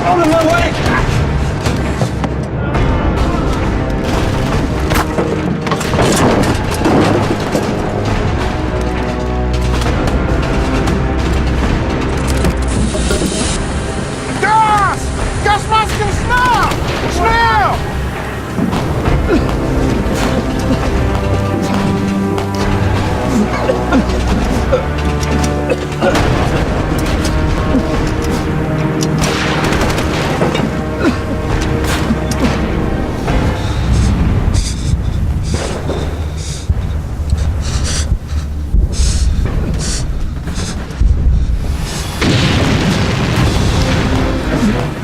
Out of my way! Gas! Gasmasken, snel! Snel!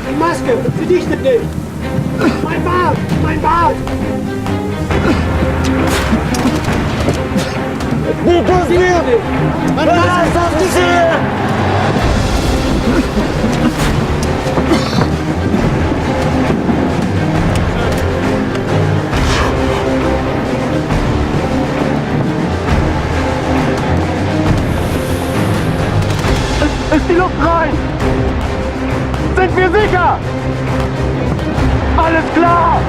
Die Maske verdichtet nicht! Mein Bart! Mein Bart! Wie tust du mir? Mein Bart ist auf die Seele! Ist die Luft rein? Sind wir sicher? Alles klar!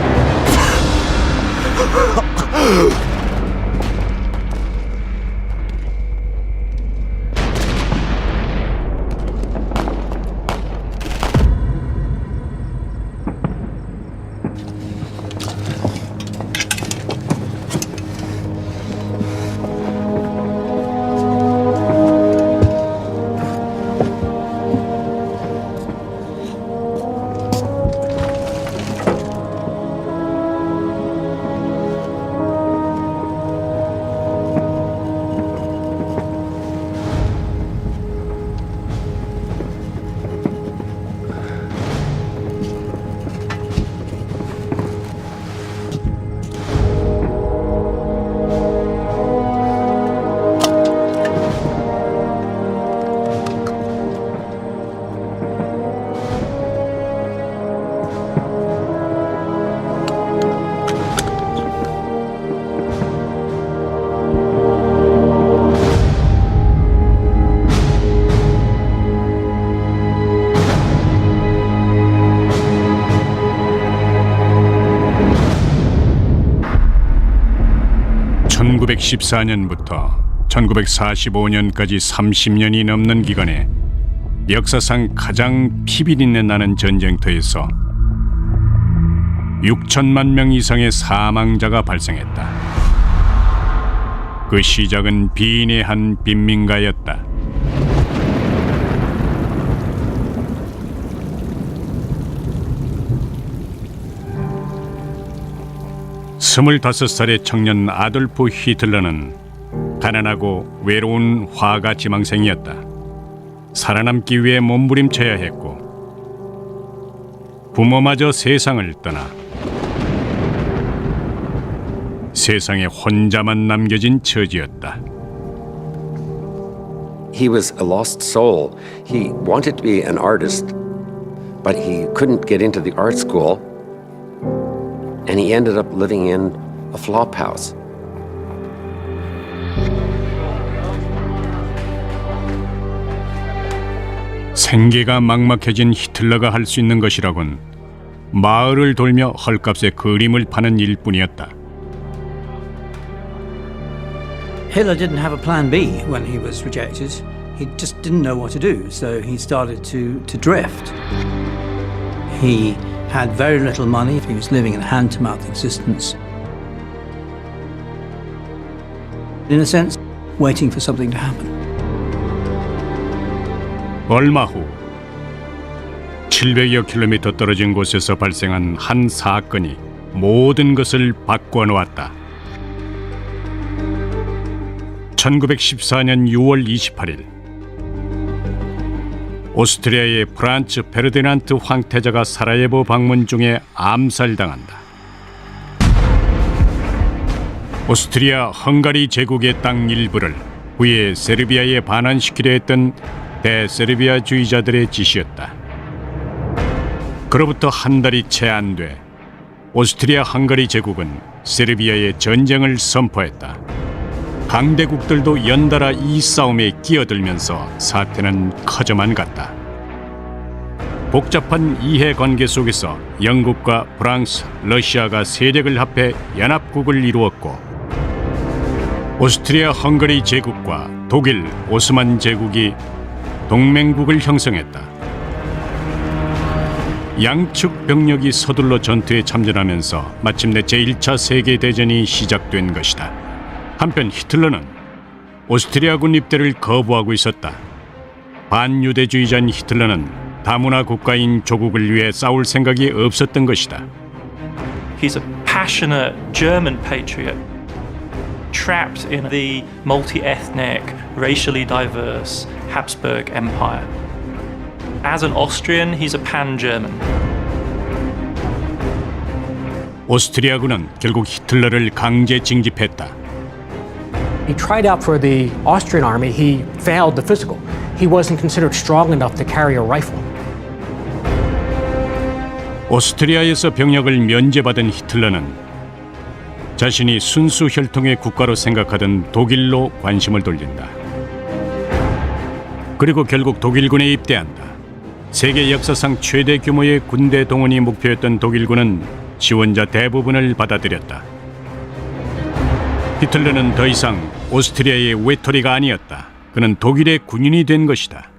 (1914년부터) (1945년까지) 30년이 넘는 기간에 역사상 가장 피비린내 나는 전쟁터에서 6천만 명 이상의 사망자가 발생했다. 그 시작은 비인의 한 빈민가였다. 스물다섯 살의 청년 아돌프 히틀러는 가난하고 외로운 화가 지망생이었다. 살아남기 위해 몸부림쳐야 했고 부모마저 세상을 떠나 세상에 혼자만 남겨진 처지였다. He was a lost soul. He wanted to be an artist, but he couldn't get into the art school, and he ended up living in a flop house. 생계가 막막해진 히틀러가 할 수 있는 것이라곤 마을을 돌며 헐값에 그림을 파는 일뿐이었다. Hitler didn't have a plan B when he was rejected. He just didn't know what to do, so he started to drift. He had very little money. He was living a hand-to-mouth existence. In a sense, waiting for something to happen. 얼마 후 700여 킬로미터 떨어진 곳에서 발생한 한 사건이 모든 것을 바꿔놓았다. 1914년 6월 28일 오스트리아의 프란츠 페르디난트 황태자가 사라예보 방문 중에 암살당한다. 오스트리아 헝가리 제국의 땅 일부를 후에 세르비아에 반환시키려 했던 대세르비아주의자들의 짓이었다. 그로부터 한 달이 채 안 돼 오스트리아 헝가리 제국은 세르비아에 전쟁을 선포했다. 강대국들도 연달아 이 싸움에 끼어들면서 사태는 커져만 갔다. 복잡한 이해관계 속에서 영국과 프랑스, 러시아가 세력을 합해 연합국을 이루었고 오스트리아 헝가리 제국과 독일 오스만 제국이 동맹국을 형성했다. 양측 병력이 서둘러 전투에 참전하면서 마침내 제1차 세계대전이 시작된 것이다. 한편 히틀러는 오스트리아군 입대를 거부하고 있었다. 반유대주의자인 히틀러는 다문화 국가인 조국을 위해 싸울 생각이 없었던 것이다. He's a passionate German patriot, trapped in the multi-ethnic, racially diverse Habsburg Empire. As an Austrian, he's a pan-German. 오스트리아군은 결국 히틀러를 강제 징집했다. He tried out for the Austrian army. He failed the physical. He wasn't considered strong enough to carry a rifle. 오스트리아에서 병력을 면제받은 히틀러는 자신이 순수 혈통의 국가로 생각하던 독일로 관심을 돌린다. 그리고 결국 독일군에 입대한다. 세계 역사상 최대 규모의 군대 동원이 목표였던 독일군은 지원자 대부분을 받아들였다. 히틀러는 더 이상 오스트리아의 외톨이가 아니었다. 그는 독일의 군인이 된 것이다.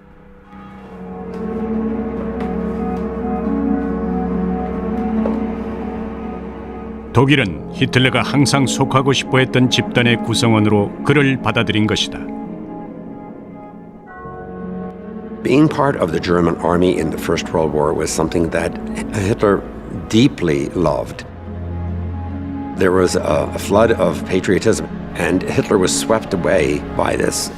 독일은 히틀러가 항상 속하고 싶어 했던 집단의 구성원으로 그를 받아들인 것이다. Being part of the German army in the First World War was something that Hitler deeply loved. There was a flood of patriotism, and Hitler was swept away by this.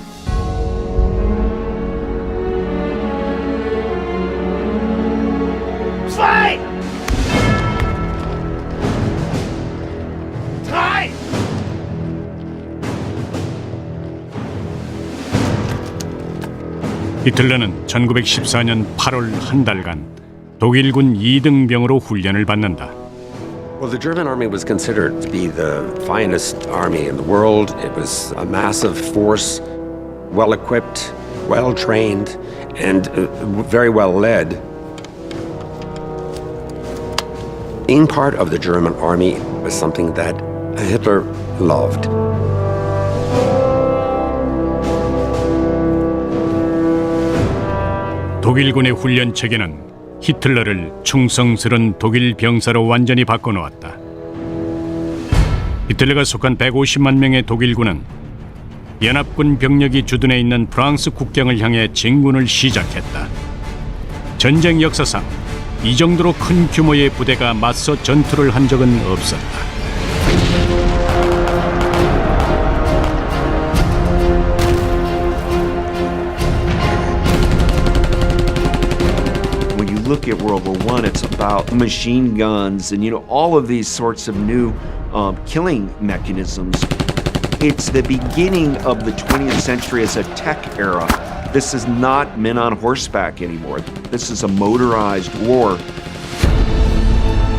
Fight! Try! 히틀러는 1914년 8월 한 달간 독일군 2등병으로 훈련을 받는다. Well, the German army was considered to be the finest army in the world. It was a massive force, well equipped, well trained, and very well led. Being part of the German army was something that Hitler loved. 독일군의 훈련 체계는 히틀러를 충성스런 독일 병사로 완전히 바꿔놓았다. 히틀러가 속한 150만 명의 독일군은 연합군 병력이 주둔해 있는 프랑스 국경을 향해 진군을 시작했다. 전쟁 역사상 이 정도로 큰 규모의 부대가 맞서 전투를 한 적은 없었다. Look at World War I, it's about machine guns and, all of these sorts of new killing mechanisms. It's the beginning of the 20th century as a tech era. This is not men on horseback anymore. This is a motorized war.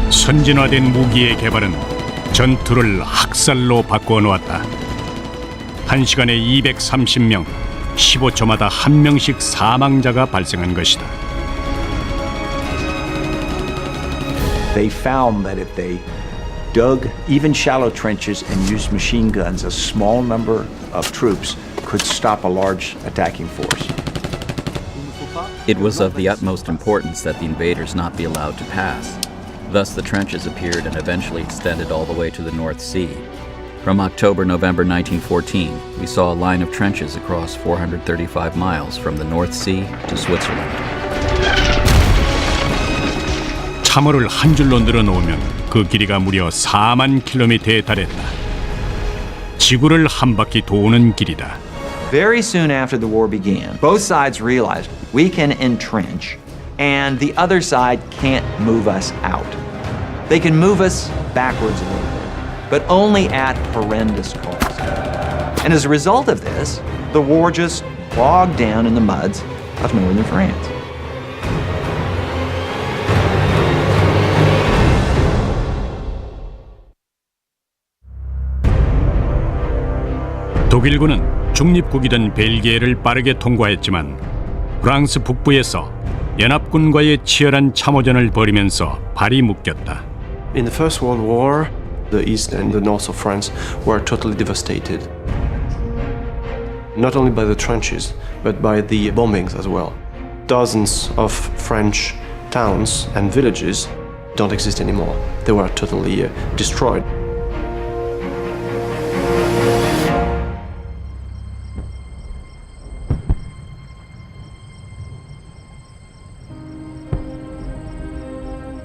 선진화된 무기의 개발은 전투를 학살로 바꿔놓았다. 1시간에 230명, 15초마다 한 명씩 사망자가 발생한 것이다. They found that if they dug even shallow trenches and used machine guns, a small number of troops could stop a large attacking force. It was of the utmost importance that the invaders not be allowed to pass. Thus the trenches appeared and eventually extended all the way to the North Sea. From October-November 1914, we saw a line of trenches across 435 miles from the North Sea to Switzerland. 참호를 한 줄로 늘어놓으면 그 길이가 무려 4만 킬로미터에 달했다. 지구를 한 바퀴 도는 길이다. Very soon after the war began, both sides realized we can entrench and the other side can't move us out. They can move us backwards a little bit, but only at horrendous cost. And as a result of this, the war just bogged down in the muds of northern France. 독일군은 중립국이던 벨기에를 빠르게 통과했지만 프랑스 북부에서 연합군과의 치열한 참호전을 벌이면서 발이 묶였다. In the First World War, the east and the north of France were totally devastated. Not only by the trenches, but by the bombings as well. Dozens of French towns and villages don't exist anymore. They were totally destroyed.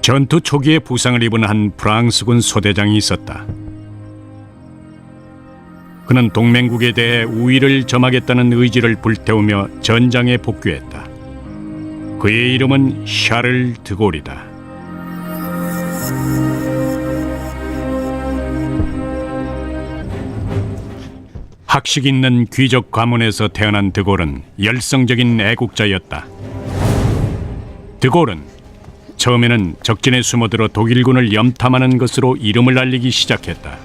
전투 초기에 부상을 입은 한 프랑스군 소대장이 있었다. 그는 동맹국에 대해 우위를 점하겠다는 의지를 불태우며 전장에 복귀했다. 그의 이름은 샤를 드골이다. 학식 있는 귀족 가문에서 태어난 드골은 열성적인 애국자였다. 드골은 처음에는 적진에 숨어들어 독일군을 염탐하는 것으로 이름을 알리기 시작했다.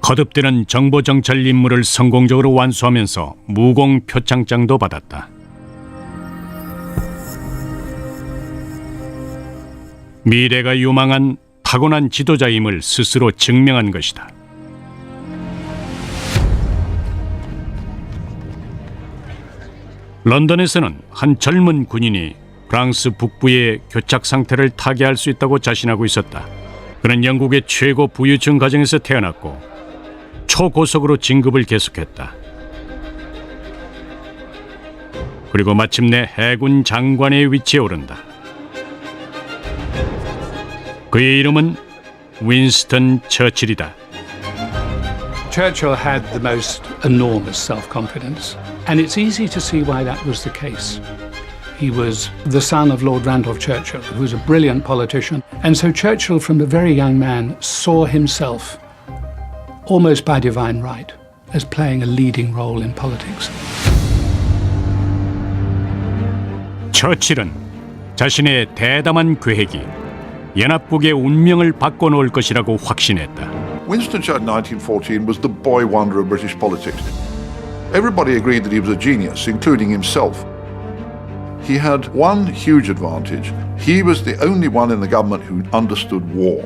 거듭되는 정보정찰 임무를 성공적으로 완수하면서 무공 표창장도 받았다. 미래가 유망한 타고난 지도자임을 스스로 증명한 것이다. 런던에서는 한 젊은 군인이 프랑스 북부의 교착 상태를 타개할 수 있다고 자신하고 있었다. 그는 영국의 최고 부유층 가정에서 태어났고 초고속으로 진급을 계속했다. 그리고 마침내 해군 장관의 위치에 오른다. 그의 이름은 윈스턴 처칠이다. Churchill had the most enormous self-confidence, and it's easy to see why that was the case. He was the son of Lord Randolph Churchill, who was a brilliant politician, and so Churchill, from a very young man, saw himself, almost by divine right, as playing a leading role in politics. 처칠은 자신의 대담한 계획이 연합국의 운명을 바꿔놓을 것이라고 확신했다. Winston Churchill in 1914 was the boy wonder of British politics. Everybody agreed that he was a genius, including himself. He had one huge advantage. He was the only one in the government who understood war.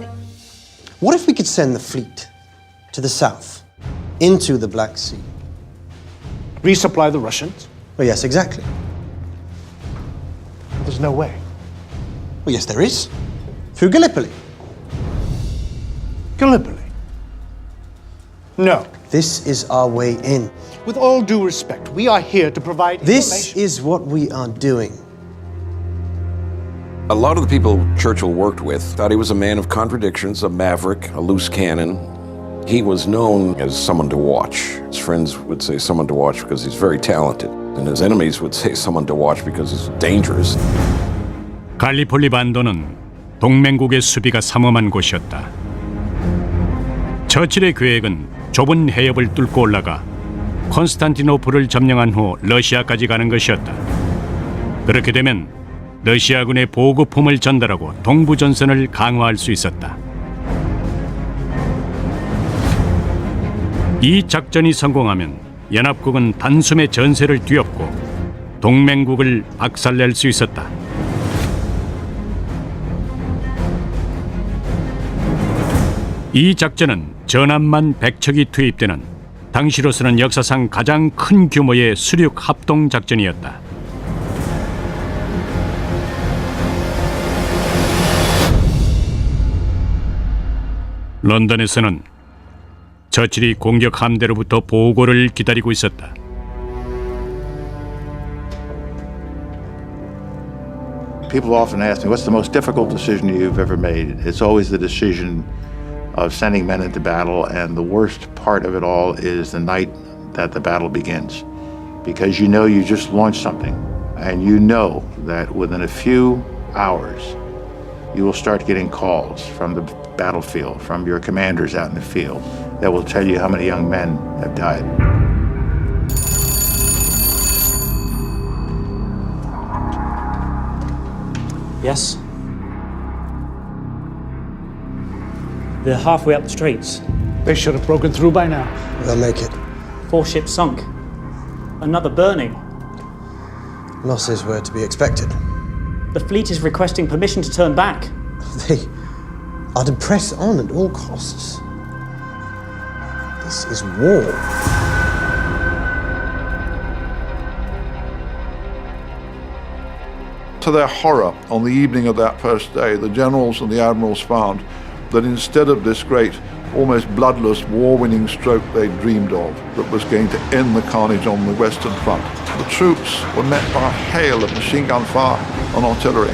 What if we could send the fleet to the south, into the Black Sea? Resupply the Russians? Well, yes, exactly. There's no way. Well, yes, there is. Through Gallipoli. Gallipoli? No. This is our way in. With all due respect, we are here to provide This is what we are doing. A lot of the people Churchill worked with thought he was a man of contradictions, a maverick, a loose cannon. He was known as someone to watch. His friends would say someone to watch because he's very talented, and his enemies would say someone to watch because he's dangerous. 갈리폴리 반도는 동맹국의 수비가 삼엄한 곳이었다. 처칠의 계획은 좁은 해협을 뚫고 올라가 콘스탄티노플을 점령한 후 러시아까지 가는 것이었다. 그렇게 되면 러시아군의 보급품을 전달하고 동부 전선을 강화할 수 있었다. 이 작전이 성공하면 연합국은 단숨에 전세를 뒤엎고 동맹국을 박살낼 수 있었다. 이 작전은 전함만 100척이 투입되는 당시로서는 역사상 가장 큰 규모의 수륙 합동 작전이었다. 런던에서는 처칠이 공격 함대로부터 보고를 기다리고 있었다. People often ask me, what's the most difficult decision you've ever made? It's always the decision of sending men into battle, and the worst part of it all is the night that the battle begins. Because you know you just launched something, and you know that within a few hours, you will start getting calls from the battlefield, from your commanders out in the field, that will tell you how many young men have died. Yes? They're halfway up the streets. They should have broken through by now. They'll make it. 4 ships sunk. Another burning. Losses were to be expected. The fleet is requesting permission to turn back. They are to press on at all costs. This is war. To their horror, on the evening of that first day, the generals and the admirals found that instead of this great, almost bloodless, war-winning stroke they dreamed of that was going to end the carnage on the Western Front, the troops were met by a hail of machine gun fire and artillery.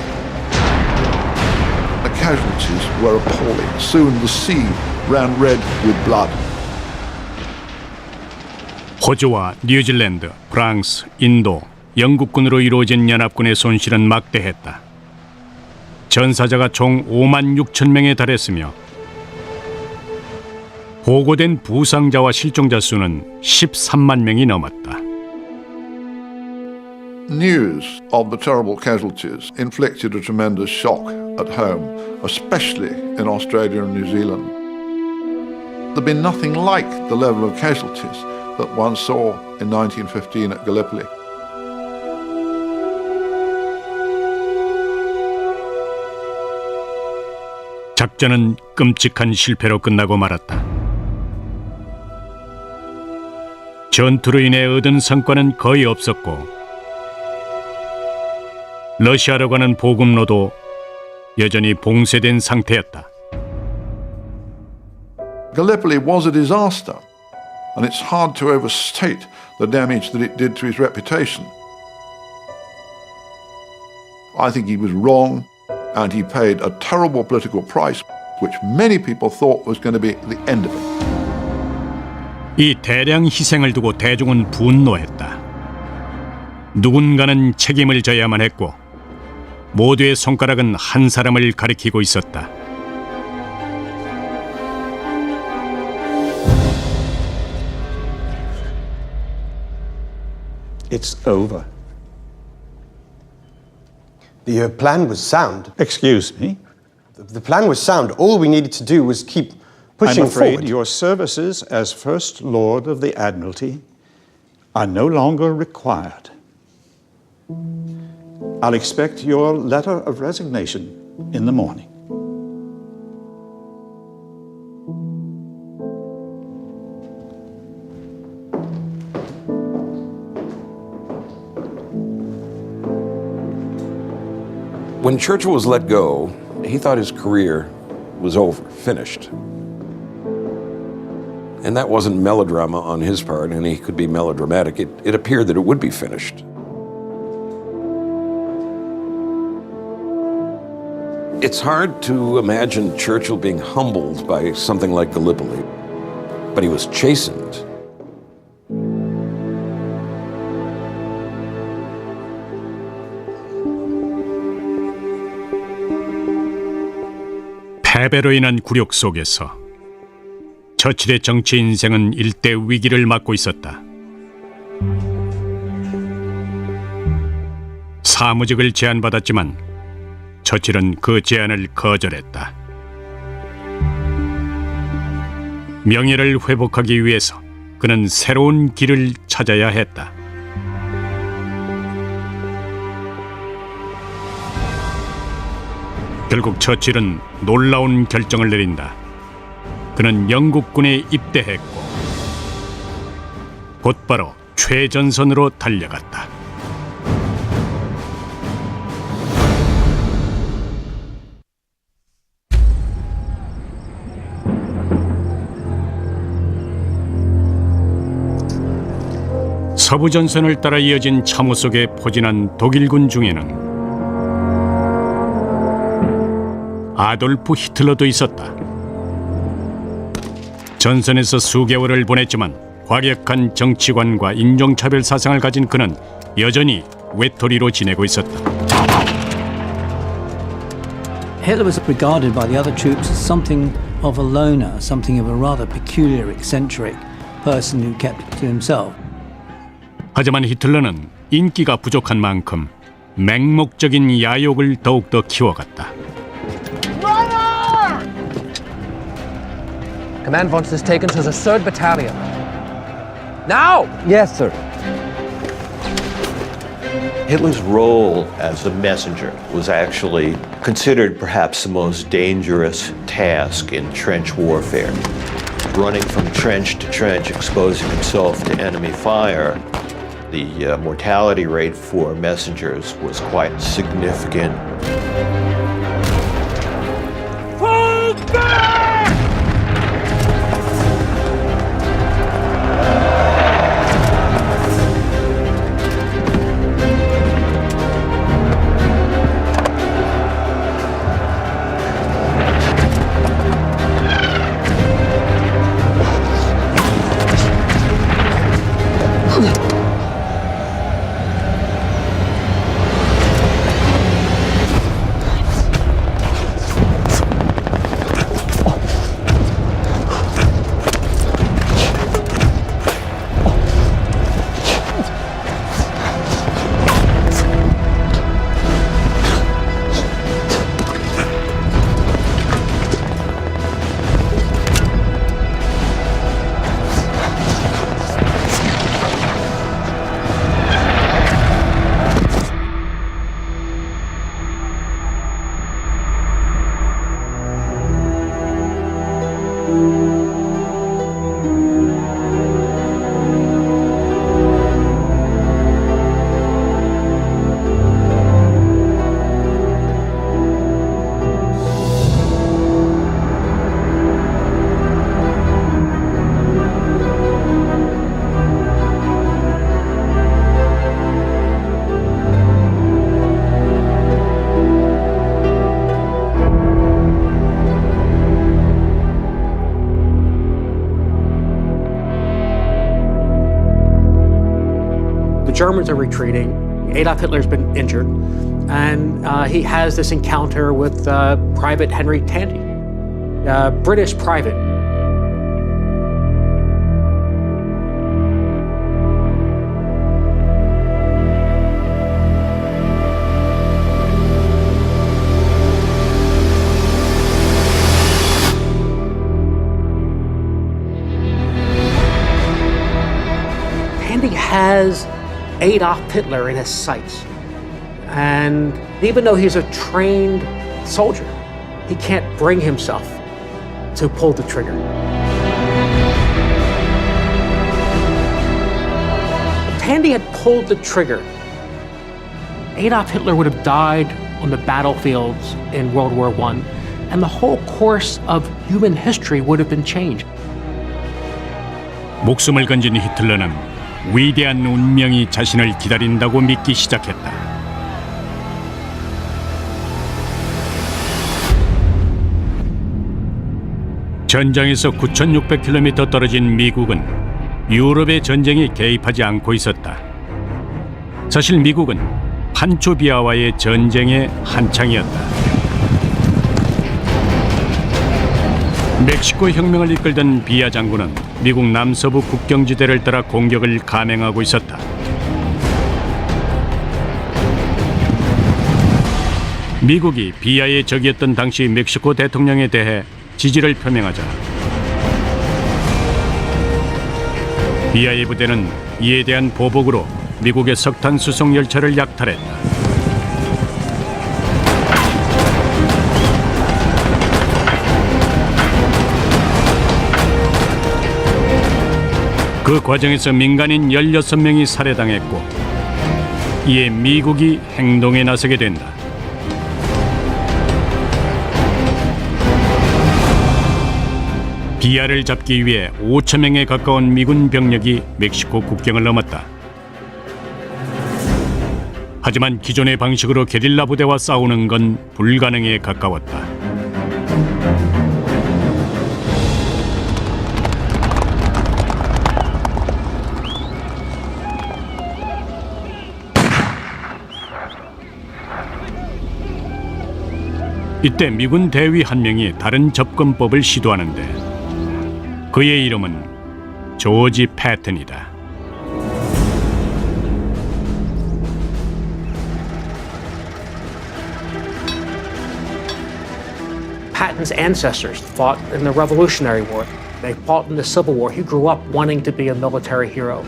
The casualties were appalling. Soon the sea ran red with blood. 호주와 뉴질랜드, 프랑스, 인도, 영국군으로 이루어진 연합군의 손실은 막대했다. 전사자가 총 5만 6천 명에 달했으며 보고된 부상자와 실종자 수는 13만 명이 넘었다. News of the terrible casualties inflicted a tremendous shock at home, especially in Australia and New Zealand. There'd been nothing like the level of casualties that one saw in 1915 at Gallipoli. 작전은 끔찍한 실패로 끝나고 말았다. 전투로 인해 얻은 성과는 거의 없었고 러시아로 가는 보급로도 여전히 봉쇄된 상태였다. Gallipoli was a disaster, and it's hard to overstate the damage that it did to his reputation. I think he was wrong, and he paid a terrible political price, which many people thought was going to be the end of it. 이 대량 희생을 두고 대중은 분노했다. 누군가는 책임을 져야만 했고 모두의 손가락은 한 사람을 가리키고 있었다. It's over. The plan was sound. Excuse me? The plan was sound. All we needed to do was keep pushing I'm afraid forward. your services as First Lord of the Admiralty are no longer required. I'll expect your letter of resignation in the morning. When Churchill was let go, he thought his career was over, finished. And that wasn't melodrama on his part, and he could be melodramatic. It appeared that it would be finished. It's hard to imagine Churchill being humbled by something like Gallipoli, but he was chastened. 패배로 인한 굴욕 속에서 처칠의 정치 인생은 일대 위기를 맞고 있었다. 사무직을 제안받았지만 처칠은 그 제안을 거절했다. 명예를 회복하기 위해서 그는 새로운 길을 찾아야 했다. 결국 처칠은 놀라운 결정을 내린다. 그는 영국군에 입대했고 곧바로 최전선으로 달려갔다. 서부 전선을 따라 이어진 참호 속에 포진한 독일군 중에는 아돌프 히틀러도 있었다. 전선에서 수개월을 보냈지만 과격한 정치관과 인종차별 사상을 가진 그는 여전히 외톨이로 지내고 있었다. Hitler was regarded by the other troops as something of a loner, something of a rather peculiar, eccentric person who kept to himself. 하지만 히틀러는 인기가 부족한 만큼 맹목적인 야욕을 더욱더 키워갔다. Command wants this taken to the 3rd Battalion. Now! Yes, sir. Hitler's role as a messenger was actually considered perhaps the most dangerous task in trench warfare. Running from trench to trench, exposing himself to enemy fire, the mortality rate for messengers was quite significant. Fall back! Germans are retreating. Adolf Hitler's been injured, and he has this encounter with Private Henry Tandy, a British private. Tandy has Adolf Hitler in his sights. And even though he's a trained soldier, he can't bring himself to pull the trigger. If Tandy had pulled the trigger, Adolf Hitler would have died on the battlefields in World War I, and the whole course of human history would have been changed. 목숨을 건진 히틀러는 위대한 운명이 자신을 기다린다고 믿기 시작했다. 전장에서 9,600km 떨어진 미국은 유럽의 전쟁에 개입하지 않고 있었다. 사실 미국은 판초 비아와의 전쟁의 한창이었다. 멕시코 혁명을 이끌던 비아 장군은 미국 남서부 국경지대를 따라 공격을 감행하고 있었다. 미국이 비아의 적이었던 당시 멕시코 대통령에 대해 지지를 표명하자 비아의 부대는 이에 대한 보복으로 미국의 석탄 수송 열차를 약탈했다. 그 과정에서 민간인 16명이 살해당했고 이에 미국이 행동에 나서게 된다. 비아를 잡기 위해 5,000명에 가까운 미군 병력이 멕시코 국경을 넘었다. 하지만 기존의 방식으로 게릴라 부대와 싸우는 건 불가능에 가까웠다. 이때 미군 대위 한 명이 다른 접근법을 시도하는데 그의 이름은 조지 패튼이다. Patton's ancestors fought in the Revolutionary War. They fought in the Civil War. He grew up wanting to be a military hero.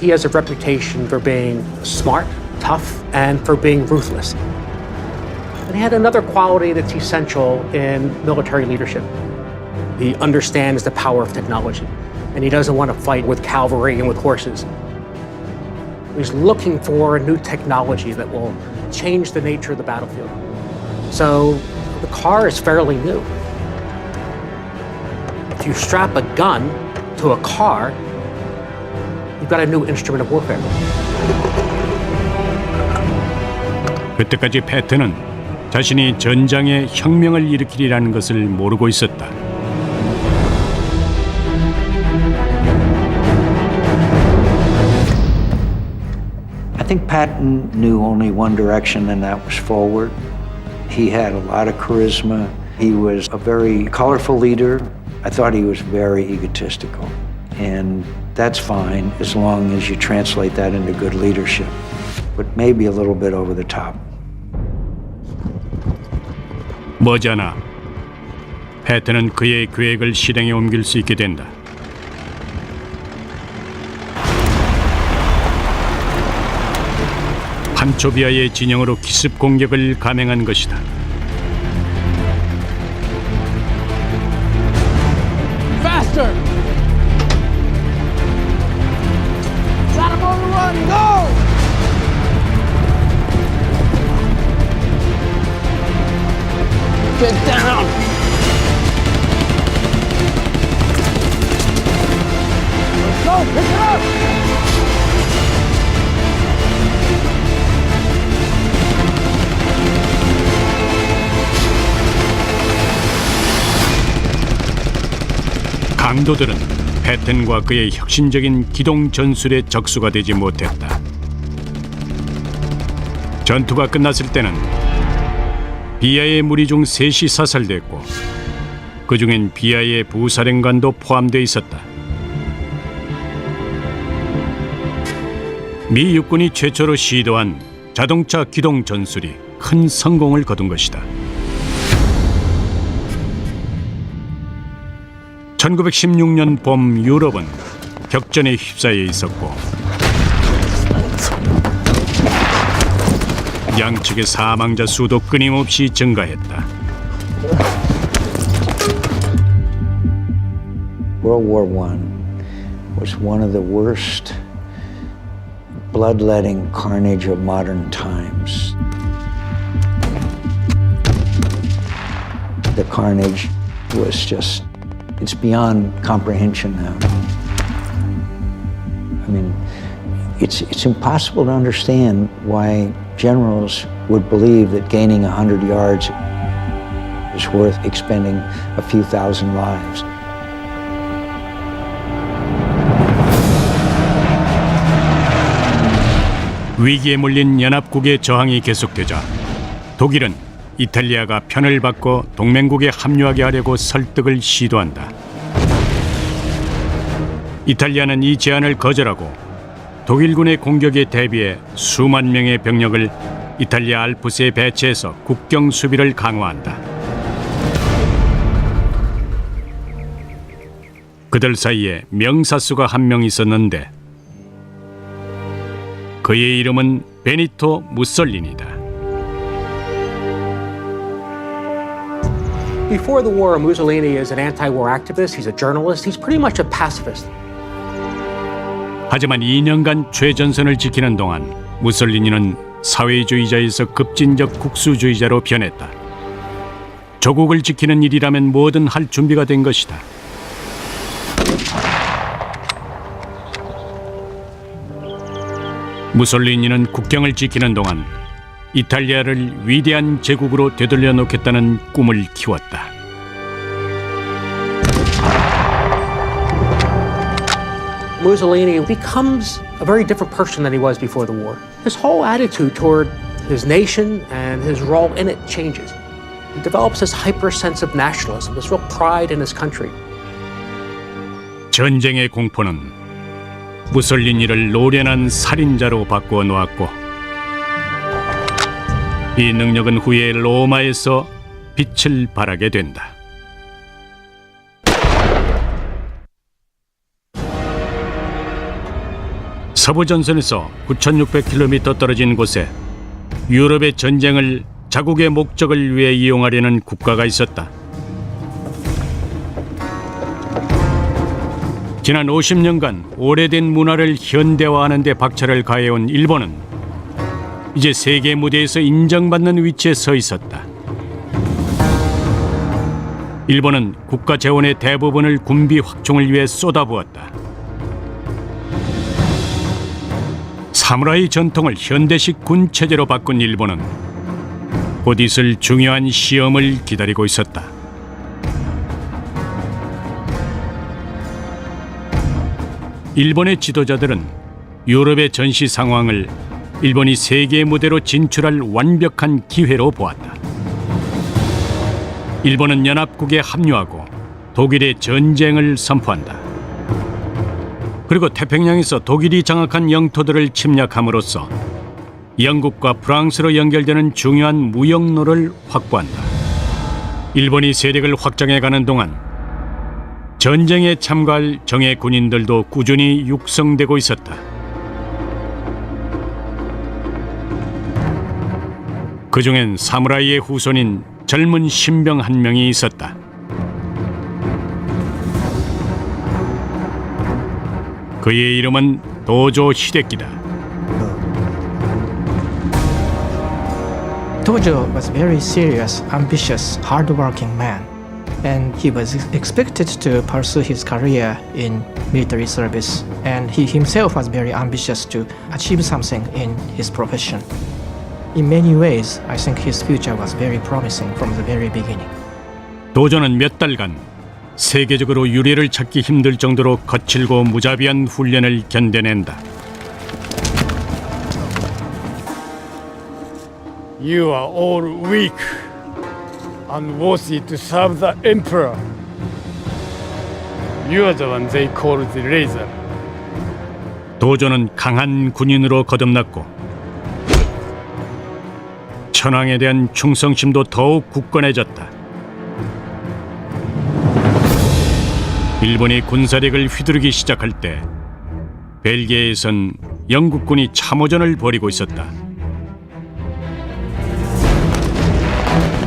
He has a reputation for being smart, tough, and for being ruthless. And he had another quality that's essential in military leadership. He understands the power of technology, and he doesn't want to fight with cavalry and with horses. He's looking for a new technology that will change the nature of the battlefield. So the car is fairly new. If you strap a gun to a car, you've got a new instrument of warfare. 그때까지 패튼은 자신이 전장에 혁명을 일으키리라는 것을 모르고 있었다. I think Patton knew only one direction, and that was forward. He had a lot of charisma. He was a very colorful leader. I thought he was very egotistical. And that's fine as long as you translate that into good leadership, but maybe a little bit over the top. 머지않아 패튼은 그의 계획을 실행에 옮길 수 있게 된다. 판초비아의 진영으로 기습 공격을 감행한 것이다. Faster! Got him on the run, go! Get down! Let's go, pick it up! 강도들은 패튼과 그의 혁신적인 기동 전술의 적수가 되지 못했다. 전투가 끝났을 때는 비아의 무리 중 셋이 사살됐고 그 중엔 비아의 부사령관도 포함되어 있었다. 미 육군이 최초로 시도한 자동차 기동 전술이 큰 성공을 거둔 것이다. 1916년 봄 유럽은 격전에 휩싸여 있었고 양측의 사망자 수도 끊임없이 증가했다. World War I was one of the worst bloodletting carnage of modern times. The carnage was just, it's beyond comprehension now. I mean, it's impossible to understand why generals would believe that gaining 100 yards is worth expending a few thousand lives. 위기에 몰린 연합국의 저항이 계속되자 독일은 이탈리아가 편을 바꿔 동맹국에 합류하게 하려고 설득을 시도한다. 이탈리아는 이 제안을 거절하고 독일군의 공격에 대비해 수만 명의 병력을 이탈리아 알프스에 배치해서 국경 수비를 강화한다. 그들 사이에 명사수가 한 명 있었는데 그의 이름은 베니토 무솔리니다. Before the war, Mussolini is an anti-war activist. He's a journalist. He's pretty much a pacifist. 하지만 2년간 최전선을 지키는 동안 무솔리니는 사회주의자에서 급진적 국수주의자로 변했다. 조국을 지키는 일이라면 뭐든 할 준비가 된 것이다. 무솔리니는 국경을 지키는 동안 이탈리아를 위대한 제국으로 되돌려 놓겠다는 꿈을 키웠다. Mussolini becomes a very different person than he was before the war. His whole attitude toward his nation and his role in it changes. He develops this hyper sense of nationalism, this real pride in his country. 전쟁의 공포는 무솔리니를 노련한 살인자로 바꾸어 놓았고 이 능력은 후에 로마에서 빛을 발하게 된다. 서부 전선에서 9,600km 떨어진 곳에 유럽의 전쟁을 자국의 목적을 위해 이용하려는 국가가 있었다. 지난 50년간 오래된 문화를 현대화하는 데 박차를 가해온 일본은 이제 세계 무대에서 인정받는 위치에 서 있었다. 일본은 국가 재원의 대부분을 군비 확충을 위해 쏟아부었다. 사무라이 전통을 현대식 군 체제로 바꾼 일본은 곧 있을 중요한 시험을 기다리고 있었다. 일본의 지도자들은 유럽의 전시 상황을 일본이 세계 무대로 진출할 완벽한 기회로 보았다. 일본은 연합국에 합류하고 독일의 전쟁을 선포한다. 그리고 태평양에서 독일이 장악한 영토들을 침략함으로써 영국과 프랑스로 연결되는 중요한 무역로를 확보한다. 일본이 세력을 확장해가는 동안 전쟁에 참가할 정예 군인들도 꾸준히 육성되고 있었다. 그중엔 사무라이의 후손인 젊은 신병 한 명이 있었다. 그의 이름은 도조 히데키다. Dojo was very serious, ambitious, hard-working man, and he was expected to pursue his career in military service, and he himself was very ambitious to achieve something in his profession. In many ways, I think his future was very promising from the very beginning. 도조는 몇 달간 세계적으로 유례를 찾기 힘들 정도로 거칠고 무자비한 훈련을 견뎌낸다. You are all weak, unworthy to serve the Emperor. You are the one they call the Razor. 도조는 강한 군인으로 거듭났고 천황에 대한 충성심도 더욱 굳건해졌다. 일본이 군사력을 휘두르기 시작할 때 벨기에에선 영국군이 참호전을 벌이고 있었다.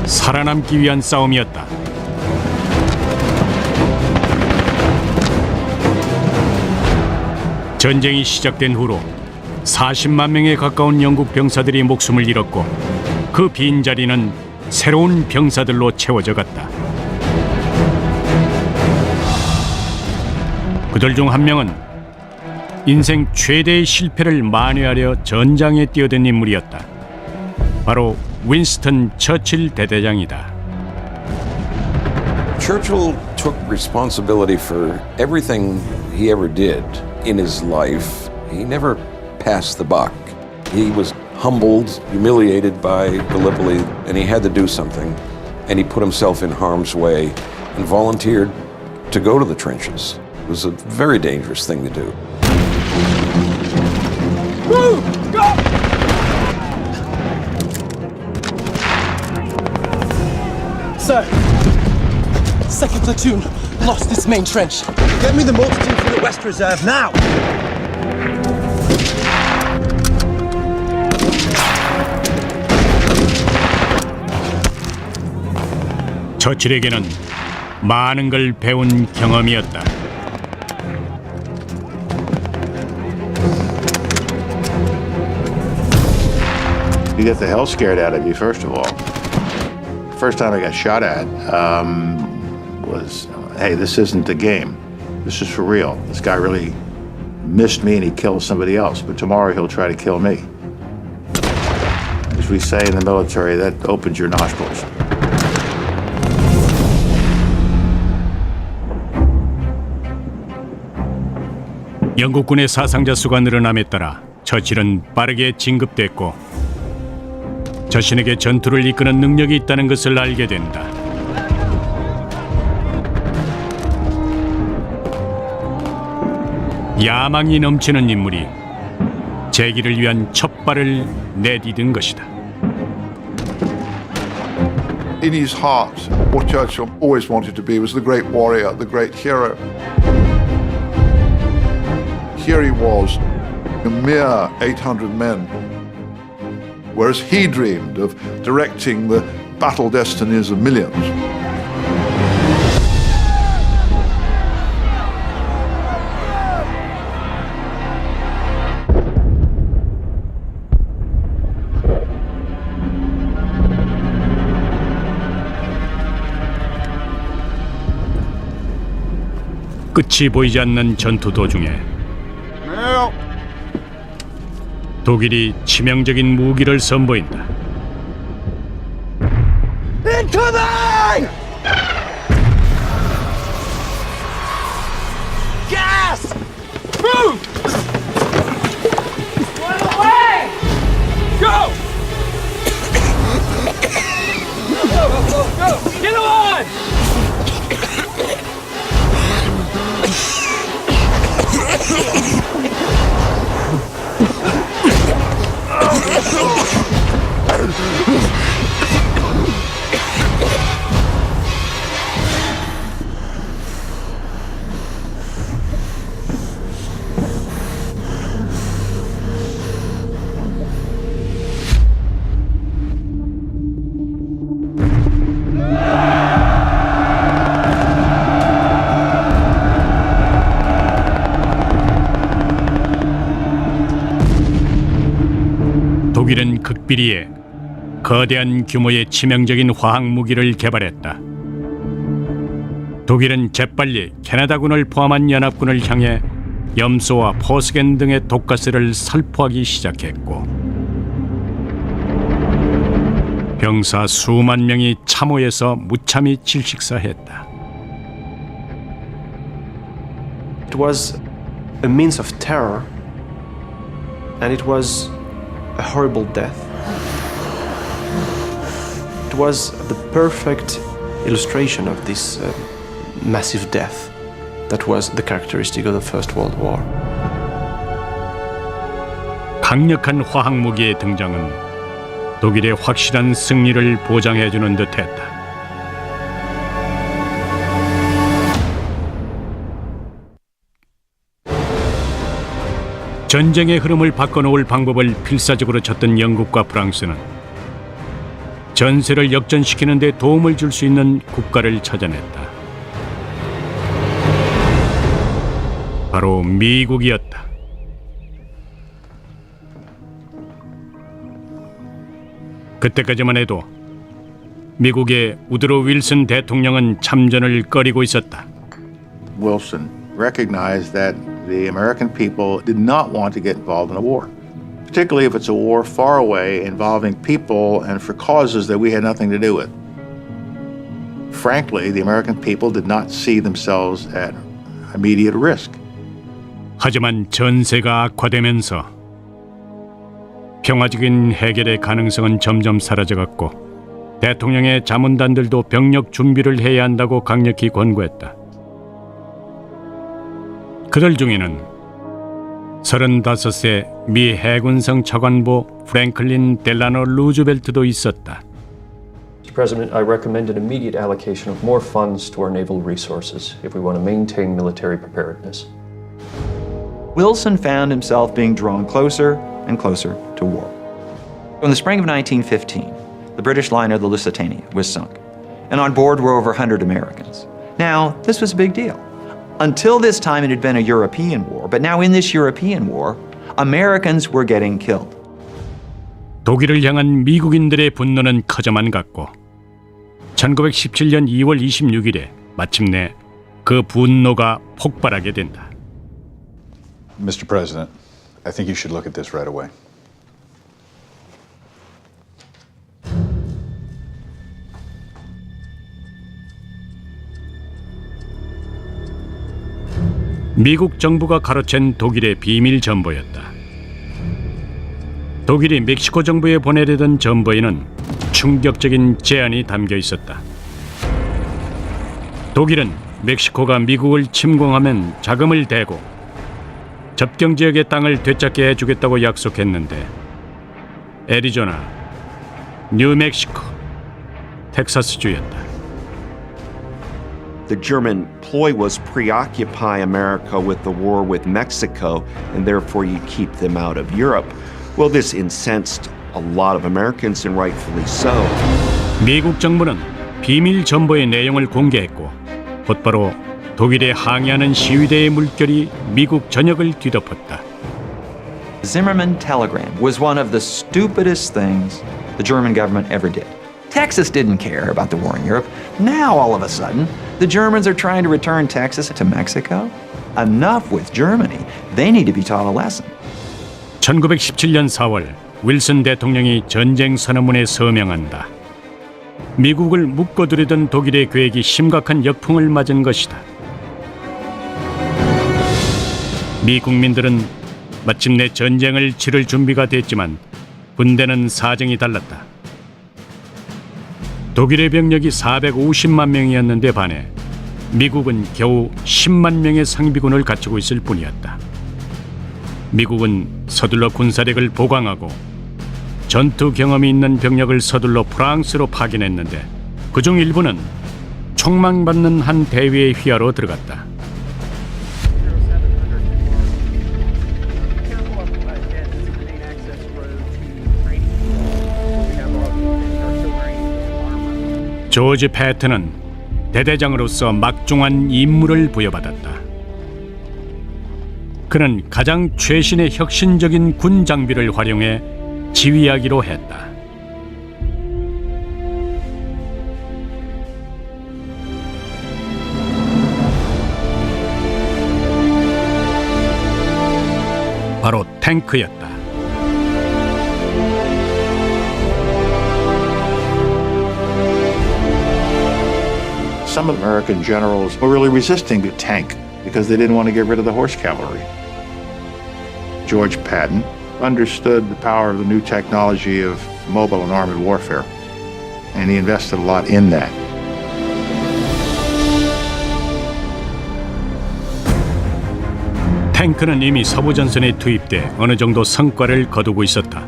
살아남기 위한 싸움이었다. 전쟁이 시작된 후로 40만 명에 가까운 영국 병사들이 목숨을 잃었고 그 빈자리는 새로운 병사들로 채워져 갔다. 그들 중 한 명은 인생 최대의 실패를 만회하려 전장에 뛰어든 인물이었다. 바로 윈스턴 처칠 대대장이다. Churchill took responsibility for everything he ever did in his life. He never passed the buck. He was humbled, humiliated by Gallipoli, and he had to do something. And he put himself in harm's way and volunteered to go to the trenches. It was a very dangerous thing to do. Move! Go! Sir, second platoon lost its main trench. Get me the multitude from the West Reserve now! 처칠에게는 많은 걸 배운 경험이었다. You get the hell scared out of you, first of all. First time I got shot at was, hey, this isn't the game. This is for real. This guy really missed me and he killed somebody else, but tomorrow he'll try to kill me. As we say in the military, that opens your nostrils. 영국군의 사상자 수가 늘어남에 따라 처칠은 빠르게 진급됐고 자신에게 전투를 이끄는 능력이 있다는 것을 알게 된다. 야망이 넘치는 인물이 재기를 위한 첫 발을 내디딘 것이다. In his heart, what Churchill always wanted to be was the great warrior, the great hero. Here he was, a mere 800 men, whereas he dreamed of directing the battle destinies of millions. 끝이 보이지 않는 전투 도중에 독일이 치명적인 무기를 선보인다. Incoming! Gas! Move! Run away! Go! Go, go, go, go! Get on! 독일은 극비리에 거대한 규모의 치명적인 화학 무기를 개발했다. 독일은 재빨리 캐나다군을 포함한 연합군을 향해 염소와 포스겐 등의 독가스를 살포하기 시작했고 병사 수만 명이 참호에서 무참히 질식사했다. It was a means of terror, and it was a horrible death. It was the perfect illustration of this massive death that was the characteristic of the First World War. 강력한 화학 무기의 등장은 독일의 확실한 승리를 보장해주는 듯했다. 전쟁의 흐름을 바꿔놓을 방법을 필사적으로 찾던 영국과 프랑스는 전세를 역전시키는 데 도움을 줄 수 있는 국가를 찾아냈다. 바로 미국이었다. 그때까지만 해도 미국의 우드로 윌슨 대통령은 참전을 꺼리고 있었다. Wilson recognized that the American people did not want to get involved in a war, particularly if it's a war far away involving people and for causes that we had nothing to do with. Frankly, the American people did not see themselves at immediate risk. 하지만 전세가 악화되면서 평화적인 해결의 가능성은 점점 사라져갔고 대통령의 자문단들도 병력 준비를 해야 한다고 강력히 권고했다. 그들 중에는 35세 미 해군성 차관보 프랭클린 델라노 루즈벨트도 있었다. Mr. President, I recommend an immediate allocation of more funds to our naval resources if we want to maintain military preparedness. Wilson found himself being drawn closer and closer to war. In the spring of 1915, the British liner the Lusitania was sunk, and on board were over 100 Americans. Now, this was a big deal. Until this time, it had been a European war, but now in this European war, Americans were getting killed. 독일을 향한 미국인들의 분노는 커져만 갔고 1917년 2월 26일에 마침내 그 분노가 폭발하게 된다. Mr. President, I think you should look at this right away. 미국 정부가 가로챈 독일의 비밀 전보였다. 독일이 멕시코 정부에 보내려던 전보에는 충격적인 제안이 담겨 있었다. 독일은 멕시코가 미국을 침공하면 자금을 대고 접경 지역의 땅을 되찾게 해주겠다고 약속했는데 애리조나, 뉴멕시코, 텍사스주였다. The German ploy was preoccupy America with the war with Mexico, and therefore you keep them out of Europe. Well, this incensed a lot of Americans, and rightfully so. 미국 정부는 비밀 정보의 내용을 공개했고 곧바로 독일에 항의하는 시위대의 물결이 미국 전역을 뒤덮었다. Zimmerman telegram was one of the stupidest things the German government ever did. Texas didn't care about the war in Europe. Now, all of a sudden, the Germans are trying to return Texas to Mexico? Enough with Germany. They need to be taught a lesson. 1917년 4월 윌슨 대통령이 전쟁 선언문에 서명한다. 미국을 묶어두려던 독일의 계획이 심각한 역풍을 맞은 것이다. 미 국민들은 마침내 전쟁을 치를 준비가 됐지만 군대는 사정이 달랐다. 독일의 병력이 450만 명이었는데 반해 미국은 겨우 10만 명의 상비군을 갖추고 있을 뿐이었다. 미국은 서둘러 군사력을 보강하고 전투 경험이 있는 병력을 서둘러 프랑스로 파견했는데 그중 일부는 총망받는 한 대위의 휘하로 들어갔다. 조지 패튼은 대대장으로서 막중한 임무를 부여받았다. 그는 가장 최신의 혁신적인 군 장비를 활용해 지휘하기로 했다. 바로 탱크였다. Some American generals were really resisting the tank because they didn't want to get rid of the horse cavalry. George Patton understood the power of the new technology of mobile and armored warfare, and he invested a lot in that. 탱크는 이미 서부전선에 투입돼 어느 정도 성과를 거두고 있었다.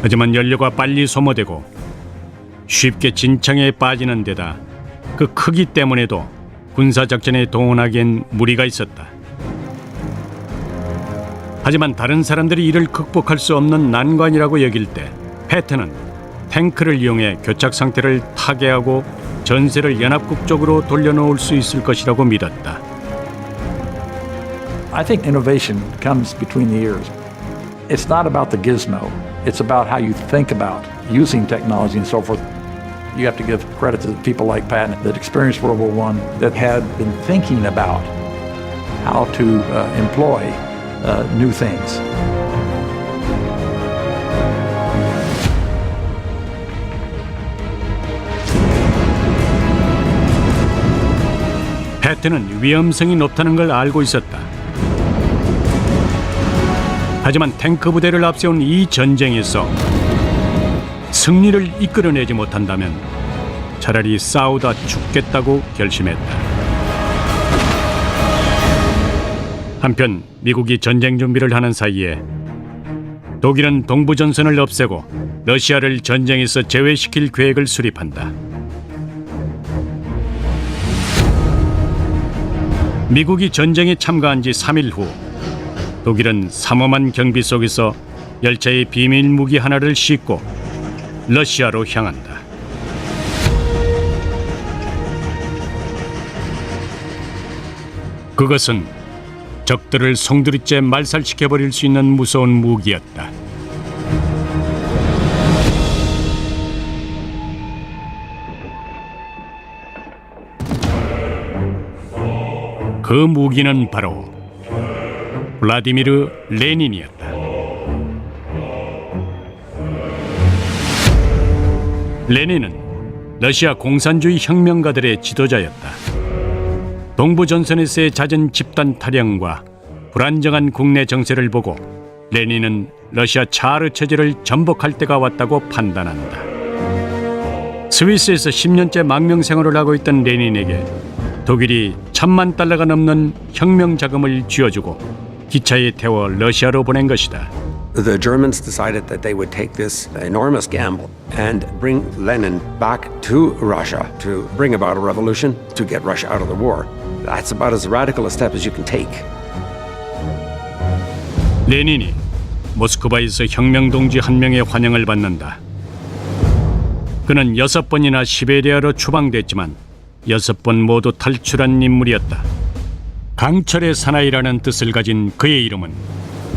하지만 연료가 빨리 소모되고 쉽게 진창에 빠지는 데다 그 크기 때문에도 군사작전에 동원하기엔 무리가 있었다. 하지만 다른 사람들이 이를 극복할 수 없는 난관이라고 여길 때 패튼은 탱크를 이용해 교착 상태를 타개하고 전세를 연합국 쪽으로 돌려놓을 수 있을 것이라고 믿었다. I think innovation comes between the ears. It's not about the gizmo. It's about how you think about using technology and so forth. You have to give credit to people like Patton that experienced World War I, that had been thinking about how to employ new things. 패튼은 위험성이 높다는 걸 알고 있었다. 하지만 탱크 부대를 앞세운 이 전쟁에서 승리를 이끌어내지 못한다면 차라리 싸우다 죽겠다고 결심했다. 한편 미국이 전쟁 준비를 하는 사이에 독일은 동부전선을 없애고 러시아를 전쟁에서 제외시킬 계획을 수립한다. 미국이 전쟁에 참가한 지 3일 후 독일은 삼엄한 경비 속에서 열차의 비밀 무기 하나를 싣고 러시아로 향한다. 그것은 적들을 송두리째 말살시켜버릴 수 있는 무서운 무기였다. 그 무기는 바로 블라디미르 레닌이었다. 레닌은 러시아 공산주의 혁명가들의 지도자였다. 동부전선에서의 잦은 집단 탈영과 불안정한 국내 정세를 보고 레닌은 러시아 차르 체제를 전복할 때가 왔다고 판단한다. 스위스에서 10년째 망명 생활을 하고 있던 레닌에게 독일이 $10,000만 넘는 혁명 자금을 쥐어주고 기차에 태워 러시아로 보낸 것이다. The Germans decided that they would take this enormous gamble and bring Lenin back to Russia to bring about a revolution to get Russia out of the war. That's about as radical a step as you can take. 레닌이 모스크바에서 혁명동지 한 명의 환영을 받는다. 그는 6번이나 시베리아로 추방됐지만 6번 모두 탈출한 인물이었다. 강철의 사나이라는 뜻을 가진 그의 이름은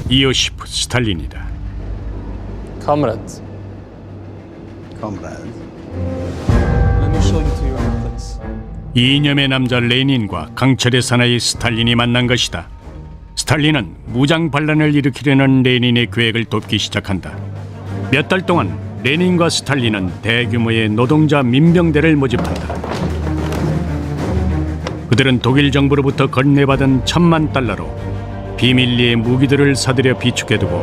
이오시프 스탈린이다. Comrades. Comrade. Let me show you to your own place. 이념의 남자 레닌과 강철의 사나이 스탈린이 만난 것이다. 스탈린은 무장 반란을 일으키려는 레닌의 계획을 돕기 시작한다. 몇 달 동안 레닌과 스탈린은 대규모의 노동자 민병대를 모집한다. 그들은 독일 정부로부터 건네받은 $10,000로 비밀리에 무기들을 사들여 비축해두고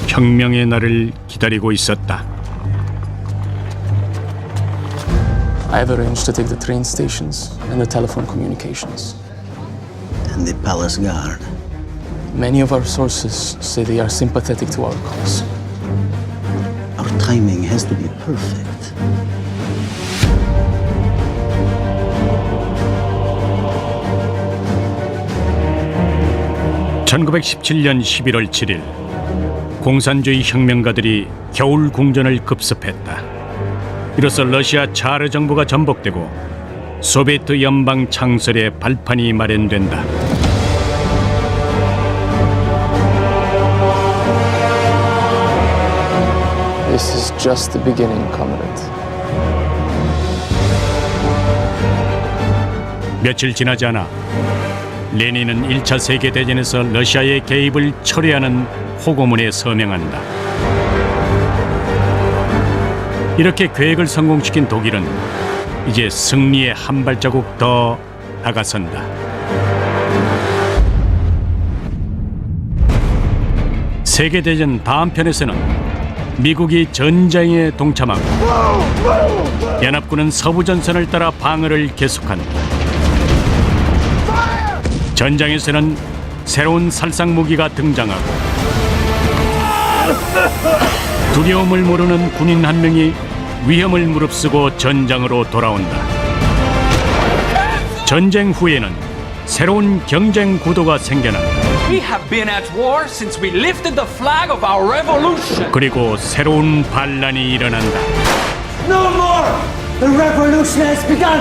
혁명의 날을 기다리고 있었다. I have arranged to take the train stations and the telephone communications. And the palace guard. Many of our sources say they are sympathetic to our cause. Our timing has to be perfect. (1917년 11월 7일) 공산주의 혁명가들이 겨울 궁전을 급습했다. 이로써 러시아 차르 정부가 전복되고 소비에트 연방 창설의 발판이 마련된다. This is just the beginning, comrade. 며칠 지나지 않아 레닌은 1차 세계대전에서 러시아의 개입을 철회하는 호고문에 서명한다. 이렇게 계획을 성공시킨 독일은 이제 승리에 한 발자국 더 다가선다. 세계대전 다음 편에서는 미국이 전쟁에 동참하고 연합군은 서부전선을 따라 방어를 계속한다. 전장에서는 새로운 살상 무기가 등장하고 두려움을 모르는 군인 한 명이 위험을 무릅쓰고 전장으로 돌아온다. 전쟁 후에는 새로운 경쟁 구도가 생겨난다. We have been at war since we lifted the flag of our revolution. 그리고 새로운 반란이 일어난다. No more! The revolution has begun!